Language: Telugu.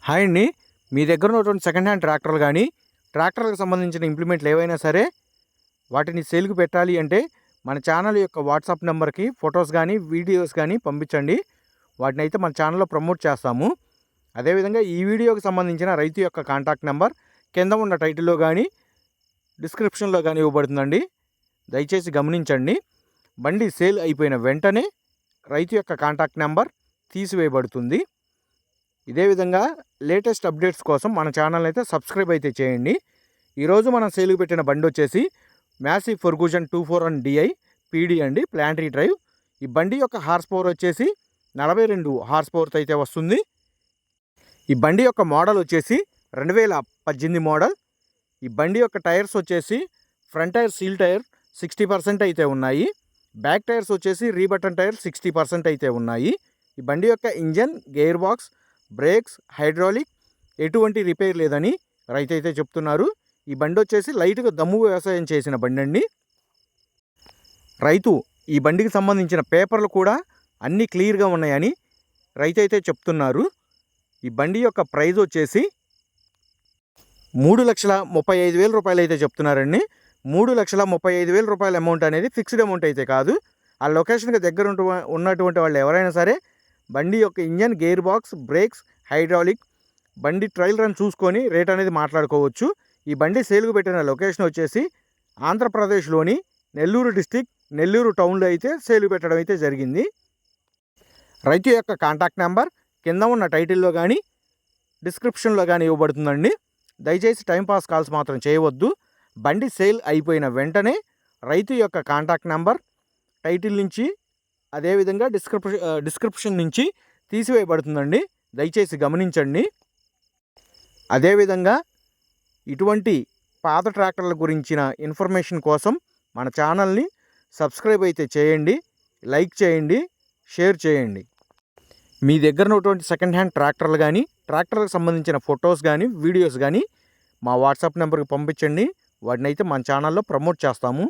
హాయ్ అండి. మీ దగ్గర ఉన్నటువంటి సెకండ్ హ్యాండ్ ట్రాక్టర్లు కానీ ట్రాక్టర్లకు సంబంధించిన ఇంప్లిమెంట్లు ఏవైనా సరే వాటిని సేల్కి పెట్టాలి అంటే మన ఛానల్ యొక్క వాట్సాప్ నెంబర్కి ఫొటోస్ కానీ వీడియోస్ కానీ పంపించండి. వాటిని అయితే మన ఛానల్లో ప్రమోట్ చేస్తాము. అదేవిధంగా ఈ వీడియోకి సంబంధించిన రైతు యొక్క కాంటాక్ట్ నెంబర్ కింద ఉన్న టైటిల్లో కానీ డిస్క్రిప్షన్లో కానీ ఇవ్వబడుతుందండి. దయచేసి గమనించండి. బండి సేల్ అయిపోయిన వెంటనే రైతు యొక్క కాంటాక్ట్ నెంబర్ తీసివేయబడుతుంది. ఇదే విధంగా లేటెస్ట్ అప్డేట్స్ కోసం మన ఛానల్ అయితే సబ్స్క్రైబ్ అయితే చేయండి. ఈరోజు మనం సేల్కి పెట్టిన బండి వచ్చేసి మ్యాసీ ఫెర్గుసన్ 241 DI PD అండి, ప్లాంటరీ డ్రైవ్. ఈ బండి యొక్క హార్స్ పవర్ వచ్చేసి 42 హార్స్ పవర్తో అయితే వస్తుంది. ఈ బండి యొక్క మోడల్ వచ్చేసి 2018 మోడల్. ఈ బండి యొక్క టైర్స్ వచ్చేసి ఫ్రంట్ టైర్ సీల్ టైర్ 60% అయితే ఉన్నాయి. బ్యాక్ టైర్స్ వచ్చేసి రీబటన్ టైర్ 60% అయితే ఉన్నాయి. ఈ బండి యొక్క engine, gear box, brakes, hydraulic ఎటువంటి రిపేర్ లేదని రైతు అయితే చెప్తున్నారు. ఈ బండి వచ్చేసి లైట్గా దమ్ము వ్యవసాయం చేసిన బండి అండి. రైతు ఈ బండికి సంబంధించిన పేపర్లు కూడా అన్నీ క్లియర్గా ఉన్నాయని రైతు అయితే చెప్తున్నారు. ఈ బండి యొక్క ప్రైజ్ వచ్చేసి 3,35,000 రూపాయలు అయితే చెప్తున్నారండి. 3,35,000 రూపాయల అమౌంట్ అనేది ఫిక్స్డ్ అమౌంట్ అయితే కాదు. ఆ లొకేషన్కి దగ్గర ఉన్నటువంటి వాళ్ళు ఎవరైనా సరే బండి యొక్క engine, gear box, brakes, hydraulic బండి ట్రయల్ రన్ చూసుకొని రేట్ అనేది మాట్లాడుకోవచ్చు. ఈ బండి సేల్కు పెట్టిన లొకేషన్ వచ్చేసి ఆంధ్రప్రదేశ్లోని నెల్లూరు డిస్టిక్, నెల్లూరు టౌన్లో అయితే సేల్ పెట్టడం అయితే జరిగింది. రైతు యొక్క కాంటాక్ట్ నెంబర్ కింద ఉన్న టైటిల్లో కానీ డిస్క్రిప్షన్లో కానీ ఇవ్వబడుతుందండి. దయచేసి టైంపాస్ కాల్స్ మాత్రం చేయవద్దు. బండి సేల్ అయిపోయిన వెంటనే రైతు యొక్క కాంటాక్ట్ నెంబర్ టైటిల్ నుంచి అదేవిధంగా డిస్క్రిప్షన్ నుంచి తీసివేయబడుతుందండి. దయచేసి గమనించండి. అదేవిధంగా ఇటువంటి పాత ట్రాక్టర్ల గురించిన ఇన్ఫర్మేషన్ కోసం మన ఛానల్ని సబ్స్క్రైబ్ అయితే చేయండి, లైక్ చేయండి, షేర్ చేయండి. మీ దగ్గర ఉన్నటువంటి సెకండ్ హ్యాండ్ ట్రాక్టర్లు కానీ ట్రాక్టర్లకు సంబంధించిన ఫొటోస్ కానీ వీడియోస్ కానీ మా వాట్సాప్ నెంబర్కి పంపించండి. వాటిని అయితే మన ఛానల్లో ప్రమోట్ చేస్తాము.